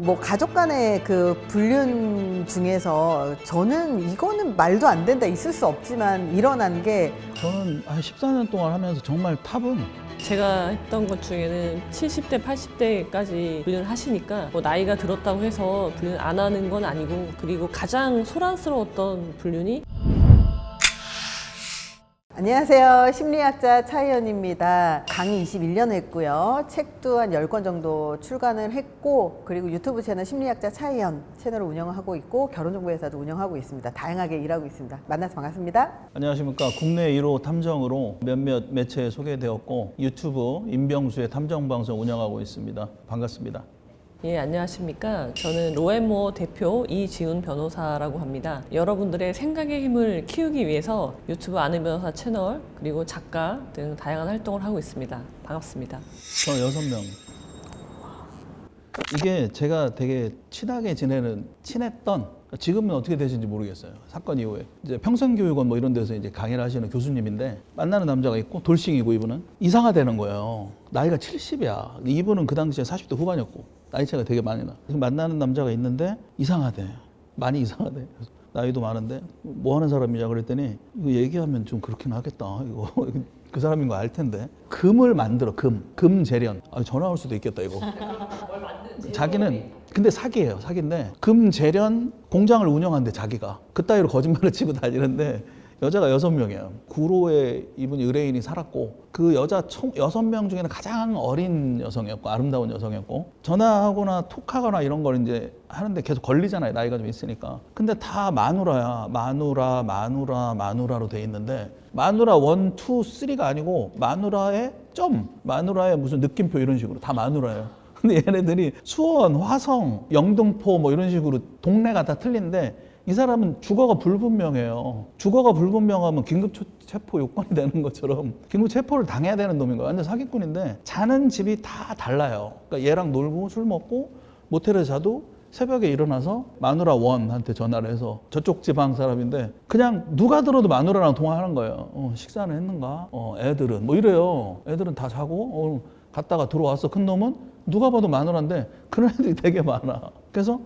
뭐 가족 간의 그 불륜 중에서 저는 이거는 말도 안 된다, 있을 수 없지만 일어난 게, 저는 한 14년 동안 하면서 정말 탑은 제가 했던 것 중에는 70대, 80대까지 불륜을 하시니까 뭐 나이가 들었다고 해서 불륜 안 하는 건 아니고, 그리고 가장 소란스러웠던 불륜이 안녕하세요. 심리학자 차희연입니다. 강의 21년 했고요. 책도 한 10권 정도 출간을 했고, 그리고 유튜브 채널 심리학자 차희연 채널을 운영하고 있고, 결혼정보회사도 운영하고 있습니다. 다양하게 일하고 있습니다. 만나서 반갑습니다. 안녕하십니까. 국내 1호 탐정으로 몇몇 매체에 소개되었고 유튜브 임병수의 탐정방송 운영하고 있습니다. 반갑습니다. 예, 안녕하십니까. 저는 로앤모어 대표 이지훈 변호사라고 합니다. 여러분들의 생각의 힘을 키우기 위해서 유튜브 아는 변호사 채널, 그리고 작가 등 다양한 활동을 하고 있습니다. 반갑습니다. 저 6명. 이게 제가 되게 친하게 친했던, 지금은 어떻게 되신지 모르겠어요. 사건 이후에 이제 평생교육원 뭐 이런 데서 이제 강의를 하시는 교수님인데, 만나는 남자가 있고 돌싱이고, 이분은 이상하다는 거예요. 나이가 70이야. 이분은 그 당시에 40대 후반이었고 나이 차이가 되게 많이 나. 만나는 남자가 있는데 이상하대. 많이 이상하대. 그래서 나이도 많은데 뭐 하는 사람이냐 그랬더니, 이거 얘기하면 좀 그렇긴 하겠다. 이거 그 사람인 거 알 텐데. 금을 만들어. 금 재련. 전화 올 수도 있겠다 이거. 자기는 근데 사기예요. 사기인데 금 재련 공장을 운영하는데, 자기가 그따위로 거짓말을 치고 다니는데, 여자가 6명이에요. 구로에 이분이 의뢰인이 살았고, 그 여자 총 6명 중에는 가장 어린 여성이었고, 아름다운 여성이었고, 전화하거나 톡하거나 이런 걸 이제 하는데 계속 걸리잖아요. 나이가 좀 있으니까. 근데 다 마누라야. 마누라로 돼 있는데, 마누라 1, 2, 3가 아니고 마누라의 점, 마누라의 무슨 느낌표 이런 식으로 다 마누라예요. 근데 얘네들이 수원, 화성, 영등포 뭐 이런 식으로 동네가 다 틀린데, 이 사람은 주거가 불분명해요. 주거가 불분명하면 긴급 체포 요건이 되는 것처럼 긴급 체포를 당해야 되는 놈인 거예요. 완전 사기꾼인데, 자는 집이 다 달라요. 그러니까 얘랑 놀고 술 먹고 모텔에 자도 새벽에 일어나서 마누라 원한테 전화를 해서, 저쪽 지방 사람인데 그냥 누가 들어도 마누라랑 통화하는 거예요. 식사는 했는가? 애들은 뭐 이래요. 애들은 다 자고 갔다가 들어왔어. 큰 놈은 누가 봐도 마누라인데 그런 애들이 되게 많아. 그래서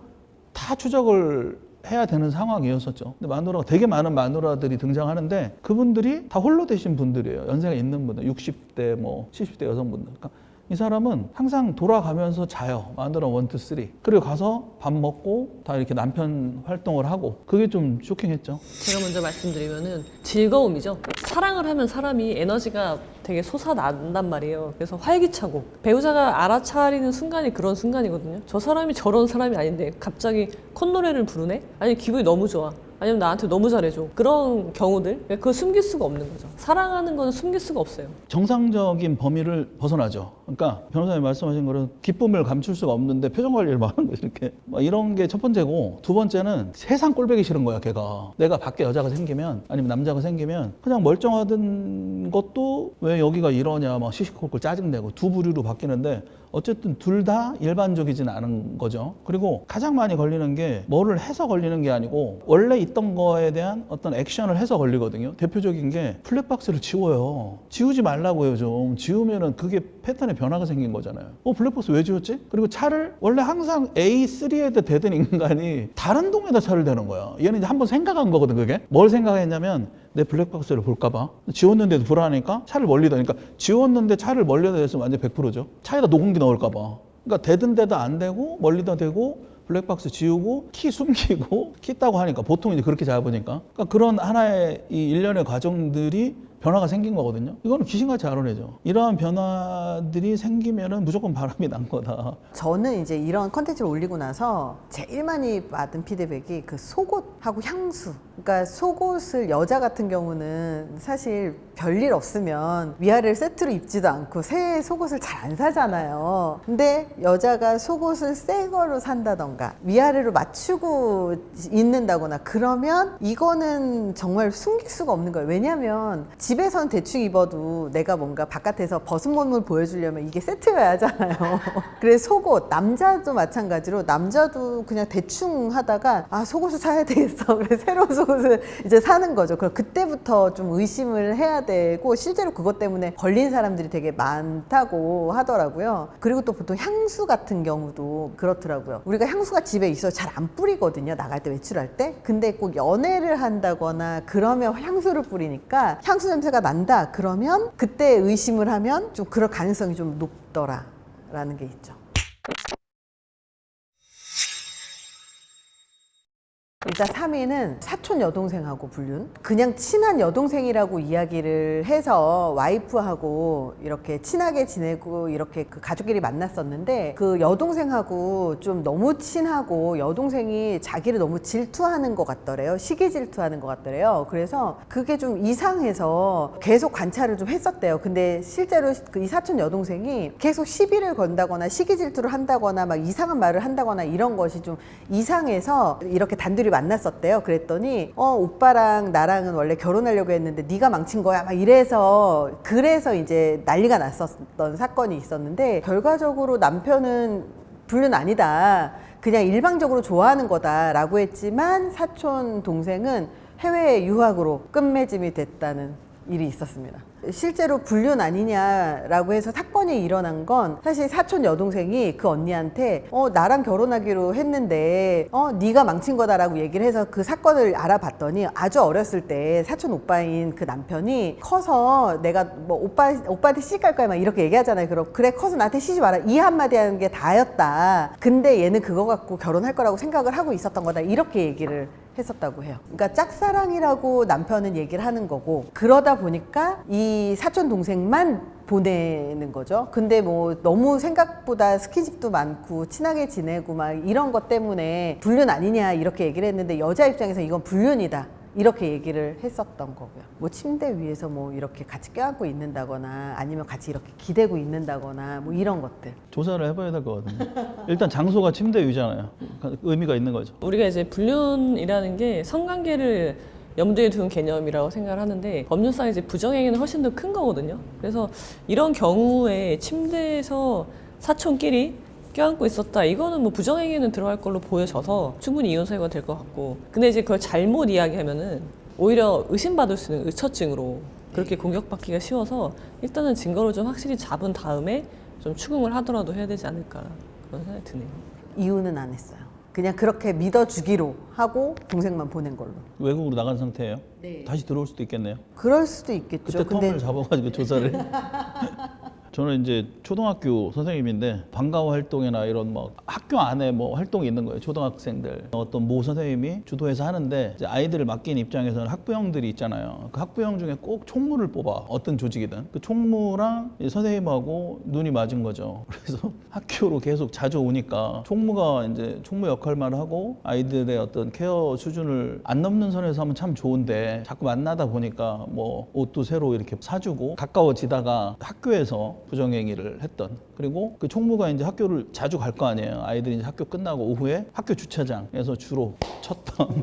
다 추적을 해야 되는 상황이었었죠. 근데 마누라가, 되게 많은 마누라들이 등장하는데 그분들이 다 홀로 되신 분들이에요. 연세가 있는 분들, 60대 뭐 70대 여성분들. 그러니까 이 사람은 항상 돌아가면서 자요. 마누라 1, 2, 3. 그리고 가서 밥 먹고 다 이렇게 남편 활동을 하고. 그게 좀 쇼킹했죠. 제가 먼저 말씀드리면은 즐거움이죠. 사랑을 하면 사람이 에너지가 되게 솟아난단 말이에요. 그래서 활기차고, 배우자가 알아차리는 순간이 그런 순간이거든요. 저 사람이 저런 사람이 아닌데 갑자기 콧노래를 부르네? 아니 기분이 너무 좋아. 아니면 나한테 너무 잘해줘. 그런 경우들, 그걸 숨길 수가 없는 거죠. 사랑하는 거는 숨길 수가 없어요. 정상적인 범위를 벗어나죠. 그러니까 변호사님 말씀하신 거는 기쁨을 감출 수가 없는데 표정 관리를 막 하는 거죠. 이렇게 이런 게 첫 번째고, 두 번째는 세상 꼴보기 싫은 거야. 걔가 내가 밖에 여자가 생기면, 아니면 남자가 생기면 그냥 멀쩡하던 것도 왜 여기가 이러냐 막 시시콜콜 짜증내고 두 부류로 바뀌는데, 어쨌든 둘 다 일반적이진 않은 거죠. 그리고 가장 많이 걸리는 게 뭐를 해서 걸리는 게 아니고, 원래 있던 거에 대한 어떤 액션을 해서 걸리거든요. 대표적인 게 블랙박스를 지워요. 지우지 말라고요. 좀 지우면은 그게 패턴의 변화가 생긴 거잖아요. 블랙박스 왜 지웠지? 그리고 차를 원래 항상 A3에 대던 인간이 다른 동에다 차를 대는 거야. 얘는 이제 한번 생각한 거거든. 그게 뭘 생각했냐면, 내 블랙박스를 볼까봐. 지웠는데도 불안하니까 차를 멀리다. 그러니까 지웠는데 차를 멀리다 댔으면 완전 100%죠. 차에다 녹음기 넣을까봐. 그러니까 대든 데도 안 되고 멀리다 대고 블랙박스 지우고 키 숨기고 키 따고 하니까, 보통 이제 그렇게 잡으니까. 그러니까 그런 하나의 이 일련의 과정들이 변화가 생긴 거거든요. 이거는 귀신같이 알아내죠. 이러한 변화들이 생기면은 무조건 바람이 난 거다. 저는 이제 이런 컨텐츠를 올리고 나서 제일 많이 받은 피드백이 그 속옷하고 향수. 그러니까 속옷을, 여자 같은 경우는 사실 별일 없으면 위아래를 세트로 입지도 않고 새 속옷을 잘 안 사잖아요. 근데 여자가 속옷을 새 거로 산다던가 위아래로 맞추고 입는다거나 그러면 이거는 정말 숨길 수가 없는 거예요. 왜냐면 집에선 대충 입어도 내가 뭔가 바깥에서 벗은 몸을 보여주려면 이게 세트여야 하잖아요. 그래서 속옷, 남자도 마찬가지로 남자도 그냥 대충 하다가 아 속옷을 사야 되겠어. 그래서 새로운 속옷을 이제 사는 거죠. 그럼 그때부터 좀 의심을 해야 되고 실제로 그것 때문에 걸린 사람들이 되게 많다고 하더라고요. 그리고 또 보통 향수 같은 경우도 그렇더라고요. 우리가 향수가 집에 있어 잘 안 뿌리거든요. 나갈 때 외출할 때. 근데 꼭 연애를 한다거나 그러면 향수를 뿌리니까 향수 냄새가 난다. 그러면 그때 의심을 하면 좀 그럴 가능성이 좀 높더라라는 게 있죠. 일단 3위는 사촌 여동생하고 불륜. 그냥 친한 여동생이라고 이야기를 해서 와이프하고 이렇게 친하게 지내고 이렇게 그 가족끼리 만났었는데 그 여동생하고 좀 너무 친하고 여동생이 자기를 너무 질투하는 것 같더래요. 시기 질투하는 것 같더래요. 그래서 그게 좀 이상해서 계속 관찰을 좀 했었대요. 근데 실제로 그 이 사촌 여동생이 계속 시비를 건다거나 시기 질투를 한다거나 막 이상한 말을 한다거나 이런 것이 좀 이상해서 이렇게 단둘이 만났었대요. 그랬더니 오빠랑 나랑은 원래 결혼하려고 했는데 네가 망친 거야 막 이래서 그래서 이제 난리가 났었던 사건이 있었는데 결과적으로 남편은 불륜 아니다. 그냥 일방적으로 좋아하는 거다라고 했지만 사촌 동생은 해외 유학으로 끝맺음이 됐다는 일이 있었습니다. 실제로 불륜 아니냐라고 해서 사건이 일어난 건 사실 사촌 여동생이 그 언니한테 나랑 결혼하기로 했는데 네가 망친 거다라고 얘기를 해서 그 사건을 알아봤더니 아주 어렸을 때 사촌 오빠인 그 남편이 커서 내가 뭐 오빠한테 시집갈 거야 막 이렇게 얘기하잖아요. 그럼 그래 커서 나한테 시집 와라 이 한마디 하는 게 다였다. 근데 얘는 그거 갖고 결혼할 거라고 생각을 하고 있었던 거다 이렇게 얘기를 했었다고 해요. 그러니까 짝사랑이라고 남편은 얘기를 하는 거고 그러다 보니까 이 사촌 동생만 보내는 거죠. 근데 뭐 너무 생각보다 스킨십도 많고 친하게 지내고 막 이런 것 때문에 불륜 아니냐 이렇게 얘기를 했는데 여자 입장에서 이건 불륜이다. 이렇게 얘기를 했었던 거고요. 뭐 침대 위에서 뭐 이렇게 같이 껴안고 있는다거나 아니면 같이 이렇게 기대고 있는다거나 뭐 이런 것들. 조사를 해봐야 될 것 같은데. 일단 장소가 침대 위잖아요. 의미가 있는 거죠. 우리가 이제 불륜이라는 게 성관계를 염두에 둔 개념이라고 생각을 하는데 법률상 이제 부정행위는 훨씬 더 큰 거거든요. 그래서 이런 경우에 침대에서 사촌끼리 껴안고 있었다. 이거는 뭐 부정행위는 들어갈 걸로 보여져서 충분히 이혼 사유가 될 것 같고. 근데 이제 그걸 잘못 이야기하면은 오히려 의심받을 수 있는 의처증으로 그렇게 공격받기가 쉬워서 일단은 증거를 좀 확실히 잡은 다음에 좀 추궁을 하더라도 해야 되지 않을까 그런 생각이 드네요. 이유는 안 했어요. 그냥 그렇게 믿어주기로 하고 동생만 보낸 걸로. 외국으로 나간 상태예요. 네. 다시 들어올 수도 있겠네요. 그럴 수도 있겠죠. 그때 텀을 잡아가지고 조사를. 저는 이제 초등학교 선생님인데 방과후 활동이나 이런 뭐 학교 안에 뭐 활동이 있는 거예요. 초등학생들 어떤 모 선생님이 주도해서 하는데 이제 아이들을 맡긴 입장에서는 학부형들이 있잖아요. 그 학부형 중에 꼭 총무를 뽑아. 어떤 조직이든 그 총무랑 선생님하고 눈이 맞은 거죠. 그래서 학교로 계속 자주 오니까 총무가 이제 총무 역할만 하고 아이들의 어떤 케어 수준을 안 넘는 선에서 하면 참 좋은데 자꾸 만나다 보니까 뭐 옷도 새로 이렇게 사주고 가까워지다가 학교에서 부정행위를 했던. 그리고 그 총무가 이제 학교를 자주 갈 거 아니에요. 아이들이 이제 학교 끝나고 오후에 학교 주차장에서 주로 쳤던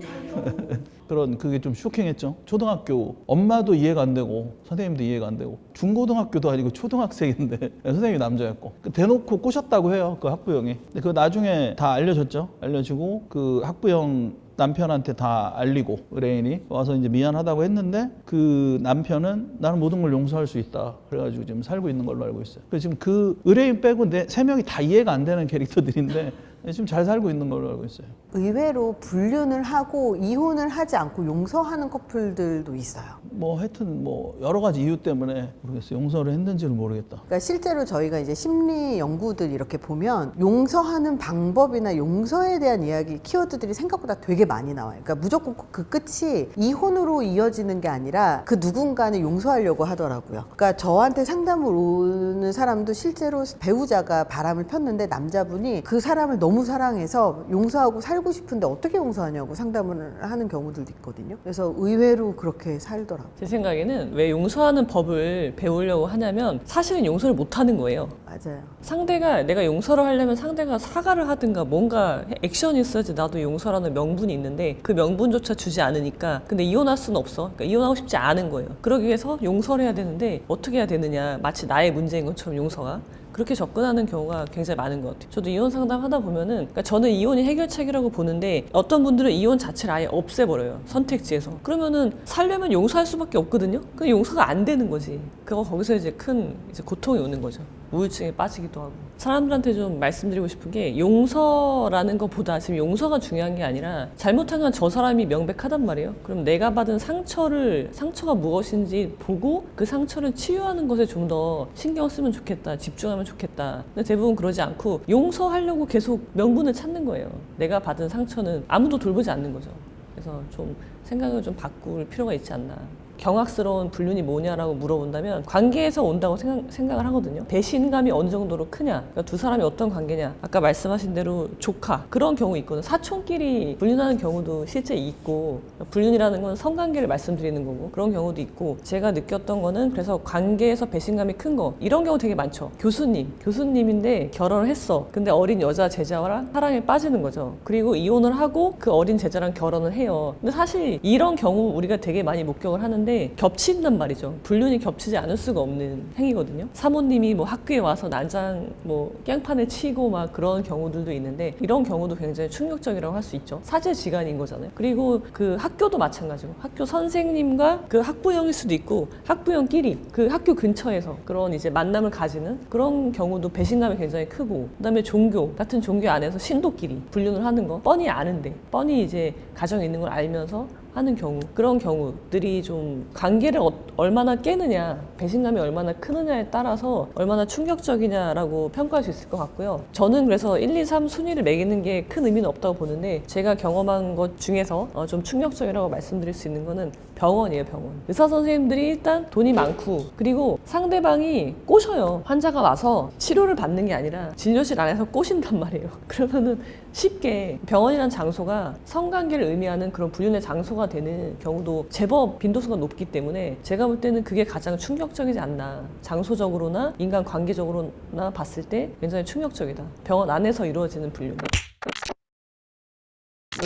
그런 그게 좀 쇼킹했죠. 초등학교 엄마도 이해가 안 되고 선생님도 이해가 안 되고 중고등학교도 아니고 초등학생인데 선생님이 남자였고 대놓고 꼬셨다고 해요. 그 학부형이. 근데 그 나중에 다 알려졌죠. 알려지고 그 학부형 남편한테 다 알리고 의뢰인이 와서 이제 미안하다고 했는데 그 남편은 나는 모든 걸 용서할 수 있다. 그래가지고 지금 살고 있는 걸로 알고 있어요. 그래서 지금 그 의뢰인 빼고 세 명이 다 이해가 안 되는 캐릭터들인데 지금 잘 살고 있는 걸로 알고 있어요. 의외로 불륜을 하고 이혼을 하지 않고 용서하는 커플들도 있어요. 뭐 하여튼 뭐 여러 가지 이유 때문에 모르겠어요. 용서를 했는지는 모르겠다. 그러니까 실제로 저희가 이제 심리 연구들 이렇게 보면 용서하는 방법이나 용서에 대한 이야기 키워드들이 생각보다 되게 많이 나와요. 그러니까 무조건 그 끝이 이혼으로 이어지는 게 아니라 그 누군가는 용서하려고 하더라고요. 그러니까 저한테 상담을 오는 사람도 실제로 배우자가 바람을 폈는데 남자분이 그 사람을 너무 사랑해서 용서하고 살고 싶은데 어떻게 용서하냐고 상담을 하는 경우들도 있거든요. 그래서 의외로 그렇게 살더라고요. 제 생각에는 왜 용서하는 법을 배우려고 하냐면 사실은 용서를 못 하는 거예요. 맞아요. 상대가 내가 용서를 하려면 상대가 사과를 하든가 뭔가 액션이 있어야지 나도 용서라는 명분이 있는데 그 명분조차 주지 않으니까 근데 이혼할 수는 없어. 그러니까 이혼하고 싶지 않은 거예요. 그러기 위해서 용서를 해야 되는데 어떻게 해야 되느냐 마치 나의 문제인 것처럼 용서가 그렇게 접근하는 경우가 굉장히 많은 것 같아요. 저도 이혼 상담 하다 보면은 그러니까 저는 이혼이 해결책이라고 보는데 어떤 분들은 이혼 자체를 아예 없애버려요. 선택지에서. 그러면은 살려면 용서할 수밖에 없거든요. 근데 용서가 안 되는 거지. 거기서 이제 큰 고통이 오는 거죠. 우울증에 빠지기도 하고. 사람들한테 좀 말씀드리고 싶은 게 용서라는 것보다 지금 용서가 중요한 게 아니라 잘못한 건 저 사람이 명백하단 말이에요. 그럼 내가 받은 상처가 무엇인지 보고 그 상처를 치유하는 것에 좀 더 신경 쓰면 좋겠다. 집중하면 좋겠다. 근데 대부분 그러지 않고 용서하려고 계속 명분을 찾는 거예요. 내가 받은 상처는 아무도 돌보지 않는 거죠. 그래서 좀 생각을 좀 바꿀 필요가 있지 않나. 경악스러운 불륜이 뭐냐라고 물어본다면 관계에서 온다고 생각을 하거든요. 배신감이 어느 정도로 크냐, 그러니까 두 사람이 어떤 관계냐. 아까 말씀하신 대로 조카 그런 경우 있거든요. 사촌끼리 불륜하는 경우도 실제 있고 불륜이라는 건 성관계를 말씀드리는 거고 그런 경우도 있고 제가 느꼈던 거는 그래서 관계에서 배신감이 큰 거 이런 경우 되게 많죠. 교수님인데 결혼을 했어. 근데 어린 여자 제자랑 사랑에 빠지는 거죠. 그리고 이혼을 하고 그 어린 제자랑 결혼을 해요. 근데 사실 이런 경우 우리가 되게 많이 목격을 하는데 겹친단 말이죠. 불륜이 겹치지 않을 수가 없는 행위거든요. 사모님이 뭐 학교에 와서 난장 뭐 깽판을 치고 막 그런 경우들도 있는데 이런 경우도 굉장히 충격적이라고 할 수 있죠. 사제지간인 거잖아요. 그리고 그 학교도 마찬가지고 학교 선생님과 그 학부형일 수도 있고 학부형끼리 그 학교 근처에서 그런 이제 만남을 가지는 그런 경우도 배신감이 굉장히 크고 그다음에 종교 같은 종교 안에서 신도끼리 불륜을 하는 거 뻔히 아는데 뻔히 이제 가정에 있는 걸 알면서 하는 경우 그런 경우들이 좀 관계를 얼마나 깨느냐 배신감이 얼마나 크느냐에 따라서 얼마나 충격적이냐라고 평가할 수 있을 것 같고요. 저는 그래서 1, 2, 3 순위를 매기는 게 큰 의미는 없다고 보는데 제가 경험한 것 중에서 좀 충격적이라고 말씀드릴 수 있는 거는 병원이에요. 병원. 의사 선생님들이 일단 돈이 많고 그리고 상대방이 꼬셔요. 환자가 와서 치료를 받는 게 아니라 진료실 안에서 꼬신단 말이에요. 그러면은 쉽게 병원이라는 장소가 성관계를 의미하는 그런 불륜의 장소가 되는 경우도 제법 빈도수가 높기 때문에 제가 볼 때는 그게 가장 충격적이지 않나. 장소적으로나 인간 관계적으로나 봤을 때 굉장히 충격적이다. 병원 안에서 이루어지는 불륜.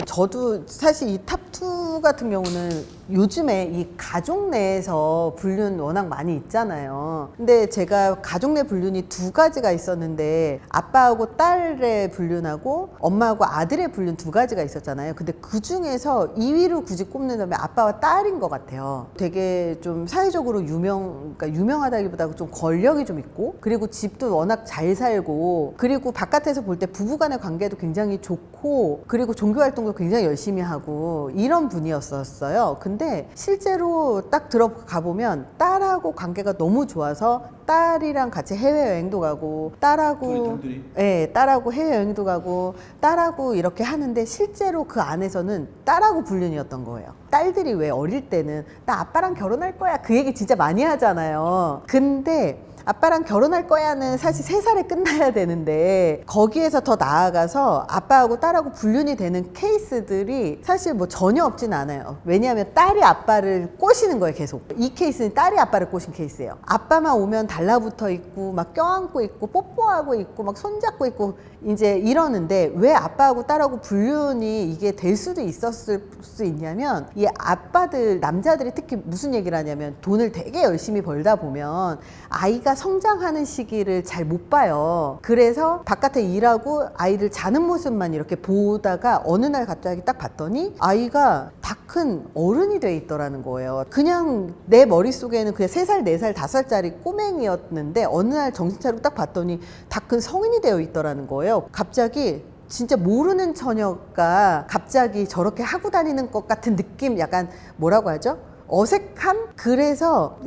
저도 사실 이 탑2 같은 경우는 요즘에 이 가족 내에서 불륜 워낙 많이 있잖아요. 근데 제가 가족 내 불륜이 두 가지가 있었는데 아빠하고 딸의 불륜하고 엄마하고 아들의 불륜 두 가지가 있었잖아요. 근데 그 중에서 2위로 굳이 꼽는다면 아빠와 딸인 것 같아요. 되게 좀 사회적으로 그러니까 유명하다기보다 좀 권력이 좀 있고 그리고 집도 워낙 잘 살고 그리고 바깥에서 볼 때 부부간의 관계도 굉장히 좋고 그리고 종교 활동도 굉장히 열심히 하고 이런 분이었었어요. 근데 실제로 딱 들어가 보면 딸하고 관계가 너무 좋아서 딸이랑 같이 해외여행도 가고 딸하고 딸하고 해외여행도 가고 딸하고 이렇게 하는데 실제로 그 안에서는 딸하고 불륜이었던 거예요. 딸들이 왜 어릴 때는 나 아빠랑 결혼할 거야 그 얘기 진짜 많이 하잖아요. 근데 아빠랑 결혼할 거야는 사실 3살에 끝나야 되는데 거기에서 더 나아가서 아빠하고 딸하고 불륜이 되는 케이스들이 사실 뭐 전혀 없진 않아요. 왜냐하면 딸이 아빠를 꼬시는 거예요. 계속. 이 케이스는 딸이 아빠를 꼬신 케이스예요. 아빠만 오면 달라붙어 있고 막 껴안고 있고 뽀뽀하고 있고 막 손잡고 있고 이제 이러는데 왜 아빠하고 딸하고 불륜이 이게 될 수도 있었을 수 있냐면 이 아빠들 남자들이 특히 무슨 얘기를 하냐면 돈을 되게 열심히 벌다 보면 아이가 성장하는 시기를 잘 못 봐요. 그래서 바깥에 일하고 아이를 자는 모습만 이렇게 보다가 어느 날 갑자기 딱 봤더니 아이가 다 큰 어른이 돼 있더라는 거예요. 그냥 내 머릿속에는 그냥 3살, 4살, 5살짜리 꼬맹이였는데 어느 날 정신 차리고 딱 봤더니 다 큰 성인이 되어 있더라는 거예요. 갑자기 진짜 모르는 처녀가 갑자기 저렇게 하고 다니는 것 같은 느낌, 약간 뭐라고 하죠? 어색함? 그래서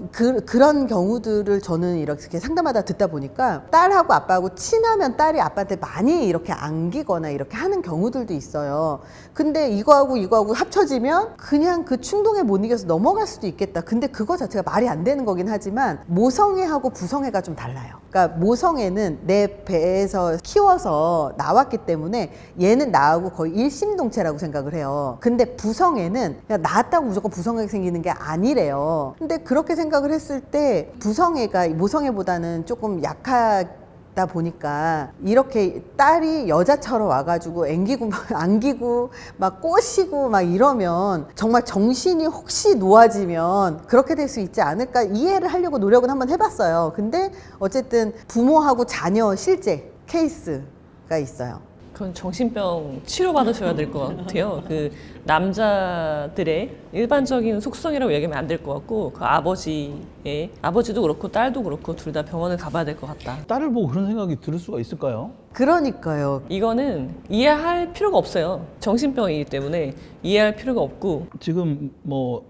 그런 경우들을 저는 이렇게 상담하다 듣다 보니까 딸하고 아빠하고 친하면 딸이 아빠한테 많이 이렇게 안기거나 이렇게 하는 경우들도 있어요. 근데 이거하고 합쳐지면 그냥 그 충동에 못 이겨서 넘어갈 수도 있겠다. 근데 그거 자체가 말이 안 되는 거긴 하지만 모성애하고 부성애가 좀 달라요. 그러니까 모성애는 내 배에서 키워서 나왔기 때문에 얘는 나하고 거의 일심동체라고 생각을 해요. 근데 부성애는 그냥 낳았다고 무조건 부성애가 생기는 게 게 아니래요. 근데 그렇게 생각을 했을 때 부성애가 모성애보다는 조금 약하다 보니까 이렇게 딸이 여자처럼 와가지고 앵기고 막 안기고 막 꼬시고 막 이러면 정말 정신이 혹시 놓아지면 그렇게 될 수 있지 않을까 이해를 하려고 노력은 한번 해봤어요. 근데 어쨌든 부모하고 자녀 실제 케이스가 있어요. 그건 정신병 치료받으셔야 될 것 같아요. 그 남자들의 일반적인 속성이라고 얘기하면 안 될 것 같고 그 아버지도 그렇고 딸도 그렇고 둘 다 병원을 가봐야 될 것 같다. 딸을 보고 그런 생각이 들 수가 있을까요? 그러니까요. 이거는 이해할 필요가 없어요. 정신병이기 때문에 이해할 필요가 없고 지금 뭐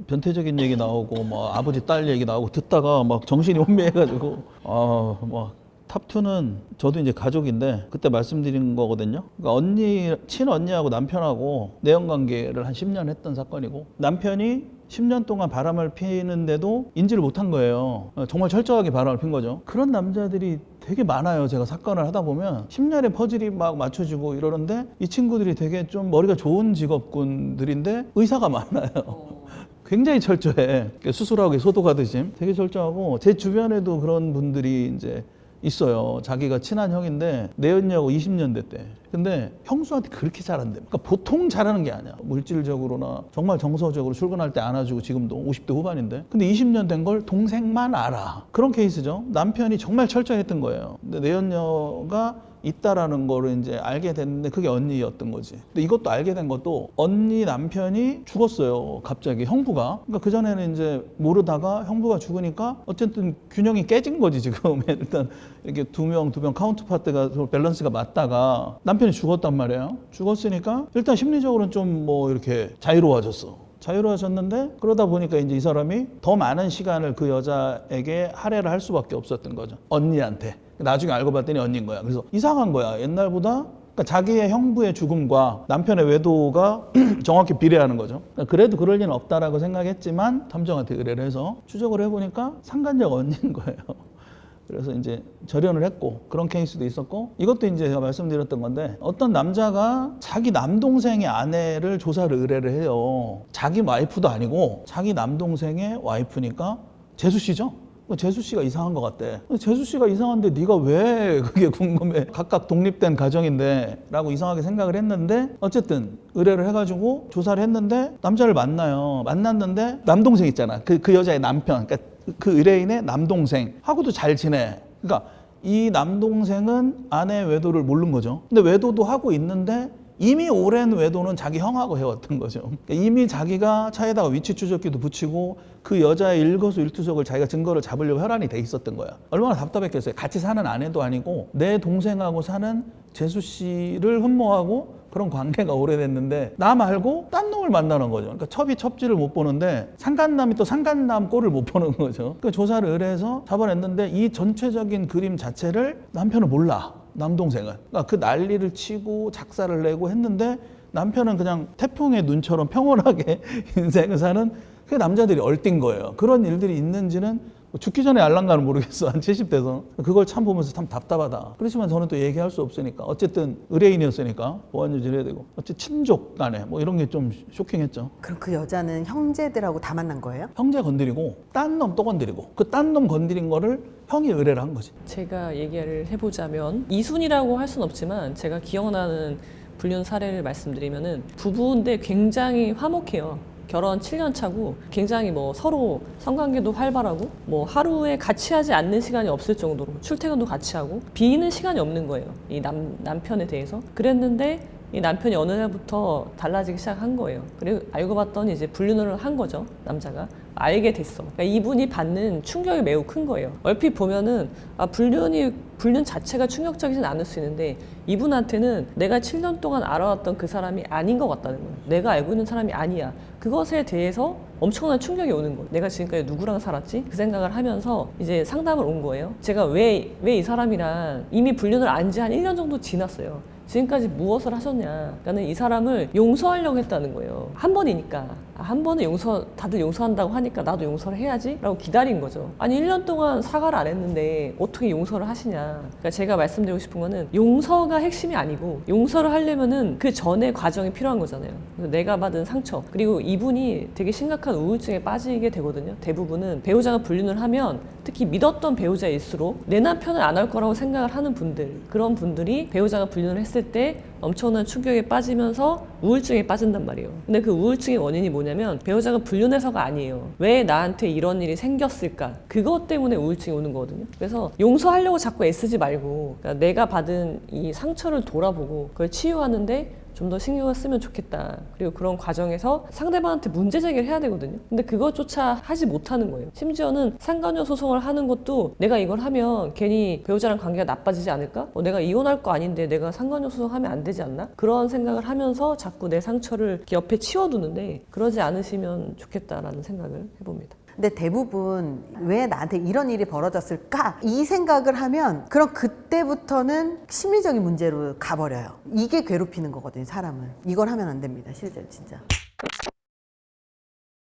변태적인 얘기 나오고 뭐 아버지 딸 얘기 나오고 듣다가 막 정신이 혼미해가지고 뭐 탑2는 저도 이제 가족인데 그때 말씀드린 거거든요. 그러니까 친언니하고 남편하고 내연 관계를 한 10년 했던 사건이고 남편이 10년 동안 바람을 피는데도 인지를 못한 거예요. 정말 철저하게 바람을 핀 거죠. 그런 남자들이 되게 많아요. 제가 사건을 하다 보면 10년의 퍼즐이 막 맞춰지고 이러는데 이 친구들이 되게 좀 머리가 좋은 직업군들인데 의사가 많아요. 굉장히 철저해. 수술하고 소독하듯이 되게 철저하고 제 주변에도 그런 분들이 이제 있어요. 자기가 친한 형인데 내연녀하고 20년 됐대. 근데 형수한테 그렇게 잘한대. 그러니까 보통 잘하는 게 아니야. 물질적으로나 정말 정서적으로 출근할 때 안아주고 지금도 50대 후반인데. 근데 20년 된 걸 동생만 알아. 그런 케이스죠. 남편이 정말 철저했던 거예요. 근데 내연녀가 있다라는 거를 이제 알게 됐는데 그게 언니였던 거지. 근데 이것도 알게 된 것도 언니 남편이 죽었어요. 갑자기 형부가. 그러니까 그전에는 이제 모르다가 형부가 죽으니까 어쨌든 균형이 깨진 거지 지금. 일단 이렇게 두 명 카운트 파트가 밸런스가 맞다가 남편이 죽었단 말이에요. 죽었으니까 일단 심리적으로는 좀 뭐 이렇게 자유로워졌는데 그러다 보니까 이제 이 사람이 더 많은 시간을 그 여자에게 할애를 할 수밖에 없었던 거죠. 언니한테. 나중에 알고 봤더니 언니인 거야. 그래서 이상한 거야. 옛날보다 그러니까 자기의 형부의 죽음과 남편의 외도가 정확히 비례하는 거죠. 그러니까 그래도 그럴 리는 없다라고 생각했지만 탐정한테 의뢰를 해서 추적을 해보니까 상간녀가 언니인 거예요. 그래서 이제 절연을 했고 그런 케이스도 있었고 이것도 이제 제가 말씀드렸던 건데 어떤 남자가 자기 남동생의 아내를 조사를 의뢰를 해요. 자기 와이프도 아니고 자기 남동생의 와이프니까 재수 씨죠? 재수 씨가 이상한 것 같대. 재수 씨가 이상한데 네가 왜 그게 궁금해? 각각 독립된 가정인데 라고 이상하게 생각을 했는데 어쨌든 의뢰를 해가지고 조사를 했는데 남자를 만나요. 만났는데 남동생 있잖아. 그 여자의 남편. 그러니까 그 의뢰인의 남동생하고도 잘 지내. 그러니까 이 남동생은 아내 외도를 모르는 거죠. 근데 외도도 하고 있는데 이미 오랜 외도는 자기 형하고 해왔던 거죠. 그러니까 이미 자기가 차에다가 위치 추적기도 붙이고 그 여자의 일거수일투족을 자기가 증거를 잡으려고 혈안이 돼 있었던 거야. 얼마나 답답했겠어요. 같이 사는 아내도 아니고 내 동생하고 사는 재수 씨를 흠모하고 그런 관계가 오래됐는데 나 말고 딴 놈을 만나는 거죠. 그러니까 첩이 첩지를 못 보는데 상간남이 또 상간남 꼴을 못 보는 거죠. 그 조사를 의뢰해서 잡아냈는데 이 전체적인 그림 자체를 남편은 몰라. 남동생은. 그러니까 그 난리를 치고 작사를 내고 했는데 남편은 그냥 태풍의 눈처럼 평온하게 인생을 사는 그 남자들이 얼뛴 거예요. 그런 일들이 있는지는 죽기 전에 알란가는 모르겠어. 한 70대서. 그걸 참 보면서 참 답답하다. 그렇지만 저는 또 얘기할 수 없으니까. 어쨌든 의뢰인이었으니까 보안 유지를 해야 되고. 어쨌든 친족 간에 뭐 이런 게 좀 쇼킹했죠. 그럼 그 여자는 형제들하고 다 만난 거예요? 형제 건드리고 딴 놈 또 건드리고 그 딴 놈 건드린 거를 형이 의뢰를 한 거지. 제가 얘기를 해보자면 이순이라고 할 수는 없지만 제가 기억나는 불륜 사례를 말씀드리면은 부부인데 굉장히 화목해요. 결혼 7년 차고 굉장히 뭐 서로 성관계도 활발하고 뭐 하루에 같이 하지 않는 시간이 없을 정도로 출퇴근도 같이 하고 비는 시간이 없는 거예요. 이 남편에 대해서. 그랬는데 이 남편이 어느 날부터 달라지기 시작한 거예요. 그리고 알고 봤더니 이제 불륜을 한 거죠. 남자가. 알게 됐어. 그러니까 이분이 받는 충격이 매우 큰 거예요. 얼핏 보면은 불륜 자체가 충격적이진 않을 수 있는데 이분한테는 내가 7년 동안 알아왔던 그 사람이 아닌 것 같다는 거예요. 내가 알고 있는 사람이 아니야. 그것에 대해서 엄청난 충격이 오는 거예요. 내가 지금까지 누구랑 살았지? 그 생각을 하면서 이제 상담을 온 거예요. 제가 왜 이 사람이랑 이미 불륜을 안 지 한 1년 정도 지났어요. 지금까지 무엇을 하셨냐. 그러니까 이 사람을 용서하려고 했다는 거예요. 한 번이니까. 한 번은 다들 용서한다고 하니까 나도 용서를 해야지? 라고 기다린 거죠. 아니, 1년 동안 사과를 안 했는데 어떻게 용서를 하시냐. 그러니까 제가 말씀드리고 싶은 거는 용서가 핵심이 아니고 용서를 하려면은 그 전에 과정이 필요한 거잖아요. 그래서 내가 받은 상처. 그리고 이분이 되게 심각한 심각한 우울증에 빠지게 되거든요. 대부분은 배우자가 불륜을 하면 특히 믿었던 배우자일수록 내 남편을 안 할 거라고 생각을 하는 분들, 그런 분들이 배우자가 불륜을 했을 때 엄청난 충격에 빠지면서 우울증에 빠진단 말이에요. 근데 그 우울증의 원인이 뭐냐면 배우자가 불륜해서가 아니에요. 왜 나한테 이런 일이 생겼을까? 그것 때문에 우울증이 오는 거거든요. 그래서 용서하려고 자꾸 애쓰지 말고, 그러니까 내가 받은 이 상처를 돌아보고 그걸 치유하는데 좀 더 신경을 쓰면 좋겠다. 그리고 그런 과정에서 상대방한테 문제 제기를 해야 되거든요. 근데 그것조차 하지 못하는 거예요. 심지어는 상간녀 소송을 하는 것도 내가 이걸 하면 괜히 배우자랑 관계가 나빠지지 않을까? 내가 이혼할 거 아닌데 내가 상간녀 소송하면 안 되지 않나? 그런 생각을 하면서 자꾸 내 상처를 이렇게 옆에 치워두는데 그러지 않으시면 좋겠다라는 생각을 해봅니다. 근데 대부분 왜 나한테 이런 일이 벌어졌을까? 이 생각을 하면 그럼 그때부터는 심리적인 문제로 가버려요. 이게 괴롭히는 거거든요, 사람을. 이걸 하면 안 됩니다, 실제로 진짜.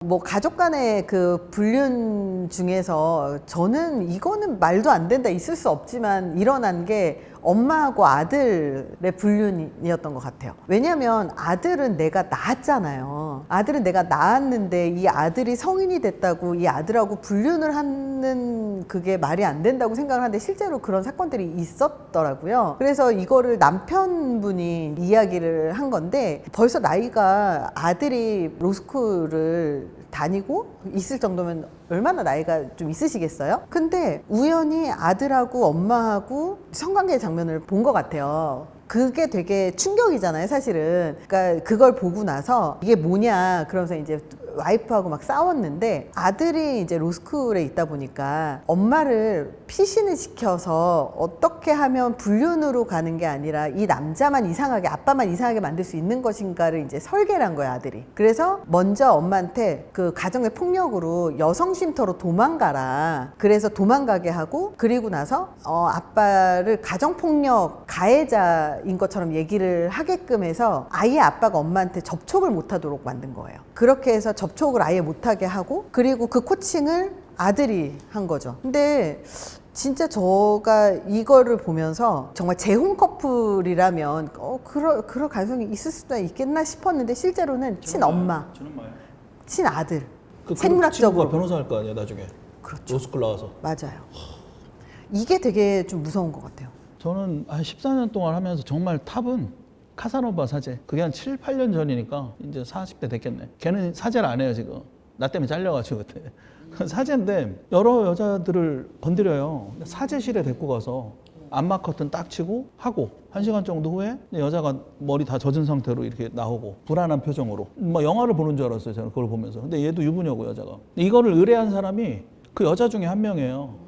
뭐 가족 간의 그 불륜 중에서 저는 이거는 말도 안 된다, 있을 수 없지만 일어난 게 엄마하고 아들의 불륜이었던 것 같아요. 왜냐면 아들은 내가 낳았잖아요. 아들은 내가 낳았는데 이 아들이 성인이 됐다고 이 아들하고 불륜을 하는 그게 말이 안 된다고 생각을 하는데 실제로 그런 사건들이 있었더라고요. 그래서 이거를 남편분이 이야기를 한 건데 벌써 나이가 아들이 로스쿨을 다니고 있을 정도면 얼마나 나이가 좀 있으시겠어요? 근데 우연히 아들하고 엄마하고 성관계 장면을 본 것 같아요. 그게 되게 충격이잖아요, 사실은. 그러니까 그걸 보고 나서 이게 뭐냐 그러면서 이제 와이프하고 막 싸웠는데 아들이 이제 로스쿨에 있다 보니까 엄마를 피신을 시켜서 어떻게 하면 불륜으로 가는 게 아니라 이 남자만 이상하게, 아빠만 이상하게 만들 수 있는 것인가를 이제 설계를 한 거야, 아들이. 그래서 먼저 엄마한테 그 가정의 폭력으로 여성 쉼터로 도망가라. 그래서 도망가게 하고 그리고 나서 아빠를 가정폭력 가해자인 것처럼 얘기를 하게끔 해서 아예 아빠가 엄마한테 접촉을 못하도록 만든 거예요. 그렇게 해서 접촉을 아예 못하게 하고 그리고 그 코칭을 아들이 한 거죠. 근데 진짜 제가 이거를 보면서 정말 재혼 커플이라면 그럴 가능성이 있을 수도 있겠나 싶었는데 실제로는 친엄마, 친아들, 생물학적으로 친구가 변호사 할 거 아니야 나중에. 그렇죠. 로스쿨 나와서. 맞아요. 이게 되게 좀 무서운 것 같아요. 저는 한 14년 동안 하면서 정말 탑은 카사노바 사제. 그게 한 7, 8년 전이니까 이제 40대 됐겠네. 걔는 사제를 안 해요 지금. 나 때문에 잘려가지고 그때. 사제인데 여러 여자들을 건드려요. 사제실에 데리고 가서 안마 커튼 딱 치고 하고 1시간 정도 후에 여자가 머리 다 젖은 상태로 이렇게 나오고 불안한 표정으로 막 영화를 보는 줄 알았어요 저는 그걸 보면서. 근데 얘도 유부녀고 여자가. 이거를 의뢰한 사람이 그 여자 중에 한 명이에요.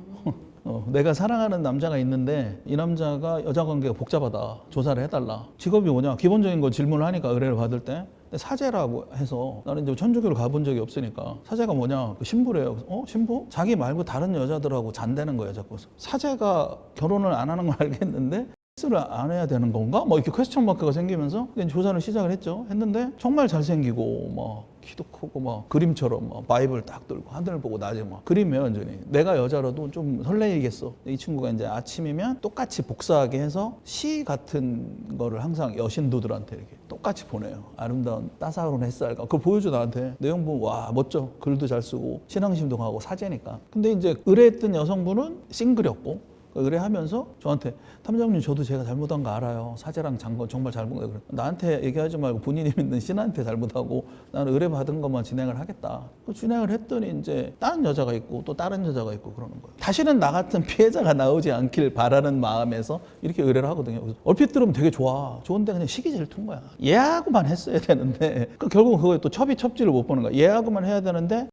내가 사랑하는 남자가 있는데 이 남자가 여자 관계가 복잡하다, 조사를 해달라. 직업이 뭐냐, 기본적인 거 질문을 하니까 의뢰를 받을 때 사제라고 해서 나는 이제 천주교를 가본 적이 없으니까 사제가 뭐냐, 그 신부래요. 신부? 자기 말고 다른 여자들하고 잔대는 거예요 자꾸. 사제가 결혼을 안 하는 걸 알겠는데 를 안 해야 되는 건가? 뭐 이렇게 퀘스천 마크가 생기면서 조사를 시작을 했는데 정말 잘생기고 막 키도 크고 막 그림처럼 막 바이블 딱 들고 하늘 보고 낮에 막 그림이에요 완전히. 내가 여자라도 좀 설레이겠어. 이 친구가 이제 아침이면 똑같이 복사하게 해서 시 같은 거를 항상 여신도들한테 이렇게 똑같이 보내요. 아름다운 따사로운 햇살과 그걸 보여줘 나한테. 내용 보면 와 멋져. 글도 잘 쓰고 신앙심도 가고 사제니까. 근데 이제 의뢰했던 여성분은 싱글이었고 의뢰하면서 저한테 탐정님 저도 제가 잘못한 거 알아요. 사제랑 장건 정말 잘못한 거. 나한테 얘기하지 말고 본인이 믿는 신한테 잘못하고 나는 의뢰받은 것만 진행을 하겠다. 진행을 했더니 이제 다른 여자가 있고 또 다른 여자가 있고 그러는 거예요. 다시는 나 같은 피해자가 나오지 않길 바라는 마음에서 이렇게 의뢰를 하거든요. 얼핏 들으면 되게 좋아. 좋은데 그냥 시기 질투인 거야. 얘하고만 했어야 되는데 결국은 그거에 또 첩지를 못 보는 거야. 얘하고만 해야 되는데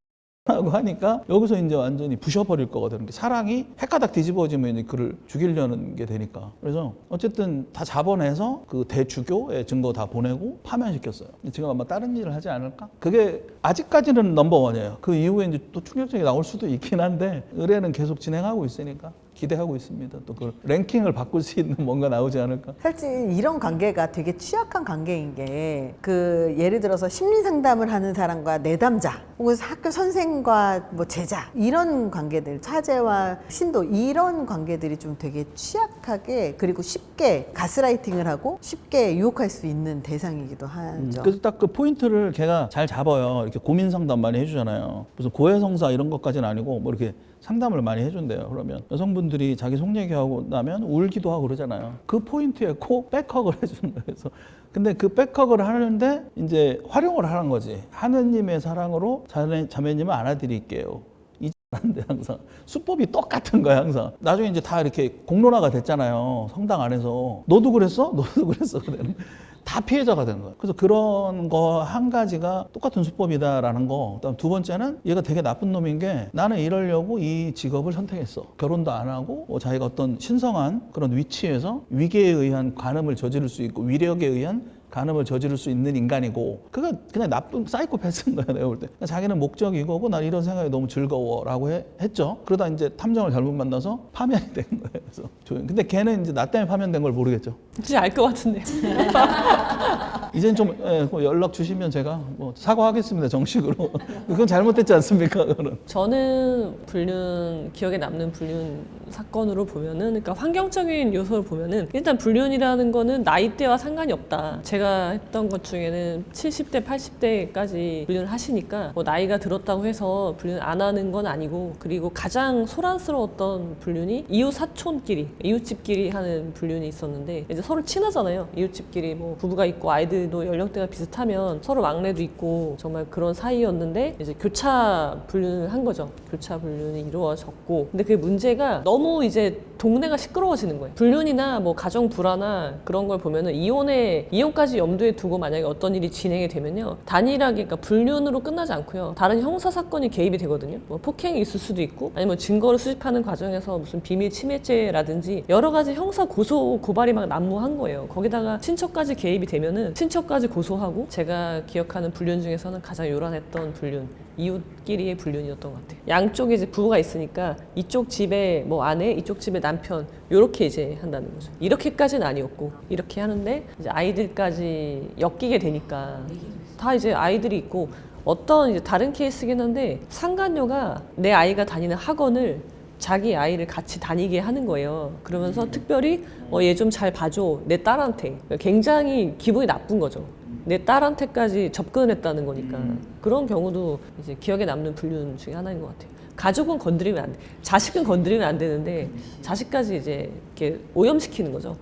하고 하니까 여기서 이제 완전히 부셔버릴 거거든요. 사랑이 헷가닥 뒤집어지면 이제 그를 죽이려는 게 되니까. 그래서 어쨌든 다 잡아내서 그 대주교의 증거 다 보내고 파면시켰어요. 지금 아마 다른 일을 하지 않을까? 그게 아직까지는 넘버원이에요. 그 이후에 이제 또 충격적이 나올 수도 있긴 한데 의뢰는 계속 진행하고 있으니까 기대하고 있습니다. 또 그 랭킹을 바꿀 수 있는 뭔가 나오지 않을까. 사실 이런 관계가 되게 취약한 관계인 게 그 예를 들어서 심리 상담을 하는 사람과 내담자 혹은 학교 선생과 뭐 제자 이런 관계들 차재와 신도 이런 관계들이 좀 되게 취약하게 그리고 쉽게 가스라이팅을 하고 쉽게 유혹할 수 있는 대상이기도 하죠. 그래서 딱 그 포인트를 걔가 잘 잡아요. 이렇게 고민 상담 많이 해주잖아요. 무슨 고해성사 이런 것까지는 아니고 뭐 이렇게 상담을 많이 해준대요. 그러면 여성분들이 자기 속 얘기하고 나면 울기도 하고 그러잖아요. 그 포인트에 꼭 백허그를 해주는 거예요. 그래서 근데 그 백허그를 하는데 이제 활용을 하는 거지. 하느님의 사랑으로 자매님을 안아드릴게요. 한데 항상 수법이 똑같은 거야 항상. 나중에 이제 다 이렇게 공론화가 됐잖아요. 성당 안에서 너도 그랬어? 너도 그랬어? 다 피해자가 되는 거예요. 그래서 그런 거 한 가지가 똑같은 수법이다라는 거. 그다음 두 번째는 얘가 되게 나쁜 놈인 게 나는 이러려고 이 직업을 선택했어. 결혼도 안 하고 자기가 어떤 신성한 그런 위치에서 위계에 의한 간음을 저지를 수 있고 위력에 의한 간음을 저지를 수 있는 인간이고 그가 그냥 나쁜 사이코패스인 거야 내가 볼 때. 그러니까 자기는 목적이 이거고 난 이런 생각이 너무 즐거워라고 했죠. 그러다 이제 탐정을 잘못 만나서 파면이 된 거예요. 그래서 근데 걔는 이제 나 때문에 파면된 걸 모르겠죠. 진짜 알 것 같은데. 이젠 좀 연락 주시면 제가 뭐 사과하겠습니다 정식으로. 그건 잘못됐지 않습니까? 그건. 저는 불륜 기억에 남는 불륜 사건으로 보면은 그러니까 환경적인 요소를 보면은 일단 불륜이라는 거는 나이대와 상관이 없다. 제가 했던 것 중에는 70대, 80대까지 불륜을 하시니까 뭐 나이가 들었다고 해서 불륜 안 하는 건 아니고 그리고 가장 소란스러웠던 불륜이 이웃 사촌끼리, 이웃집끼리 하는 불륜이 있었는데 이제 서로 친하잖아요. 이웃집끼리 뭐 부부가 있고 아이들도 연령대가 비슷하면 서로 막내도 있고 정말 그런 사이였는데 이제 교차 불륜을 한 거죠. 교차 불륜이 이루어졌고 근데 그 문제가 너무 이제 동네가 시끄러워지는 거예요. 불륜이나 뭐 가정 불화나 그런 걸 보면은 이혼까지 염두에 두고 만약에 어떤 일이 진행이 되면요 단일하게 그러니까 불륜으로 끝나지 않고요 다른 형사 사건이 개입이 되거든요. 뭐 폭행이 있을 수도 있고 아니면 증거를 수집하는 과정에서 무슨 비밀 침해죄라든지 여러 가지 형사 고소 고발이 막 난무한 거예요. 거기다가 친척까지 개입이 되면은 친척까지 고소하고 제가 기억하는 불륜 중에서는 가장 요란했던 불륜 이웃끼리의 불륜이었던 것 같아요. 양쪽에 이제 부부가 있으니까 이쪽 집에 뭐 아내, 이쪽 집에 남편 이렇게 이제 한다는 거죠. 이렇게까지는 아니었고 이렇게 하는데 이제 아이들까지 엮이게 되니까 다 이제 아이들이 있고 어떤 이제 다른 케이스긴 한데 상간녀가 내 아이가 다니는 학원을 자기 아이를 같이 다니게 하는 거예요. 그러면서 특별히 얘 좀 잘 봐줘 내 딸한테. 굉장히 기분이 나쁜 거죠. 내 딸한테까지 접근했다는 거니까 그런 경우도 이제 기억에 남는 불륜 중에 하나인 것 같아요. 가족은 건드리면 안 돼. 자식은 건드리면 안 되는데 자식까지 이제 이렇게 오염시키는 거죠.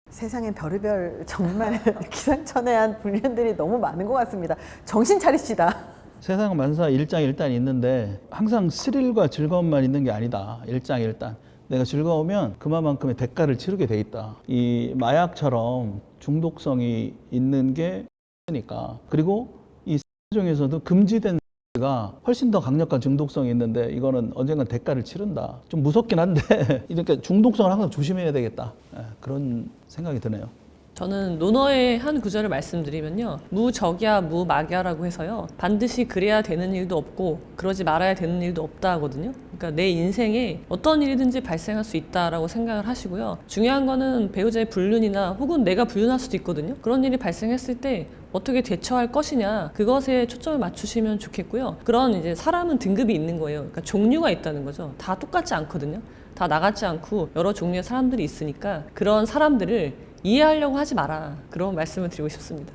세상엔 별의별 정말 기상천외한 불륜들이 너무 많은 것 같습니다. 정신 차리시다. 세상 만사 일장일단이 있는데 항상 스릴과 즐거움만 있는 게 아니다. 일장일단. 내가 즐거우면 그만큼의 대가를 치르게 돼 있다. 이 마약처럼 중독성이 있는 게 있으니까. 그리고 이 중에서도 금지된 가 훨씬 더 강력한 중독성이 있는데 이거는 언젠간 대가를 치른다. 좀 무섭긴 한데 이렇게 중독성을 항상 조심해야 되겠다. 그런 생각이 드네요. 저는 논어의 한 구절을 말씀드리면요. 무적야 무막야라고 해서요. 반드시 그래야 되는 일도 없고 그러지 말아야 되는 일도 없다 하거든요. 그러니까 내 인생에 어떤 일이든지 발생할 수 있다라고 생각을 하시고요. 중요한 거는 배우자의 불륜이나 혹은 내가 불륜할 수도 있거든요. 그런 일이 발생했을 때 어떻게 대처할 것이냐 그것에 초점을 맞추시면 좋겠고요. 그런 이제 사람은 등급이 있는 거예요. 그러니까 종류가 있다는 거죠. 다 똑같지 않거든요. 다 나같지 않고 여러 종류의 사람들이 있으니까 그런 사람들을 이해하려고 하지 마라. 그런 말씀을 드리고 싶습니다.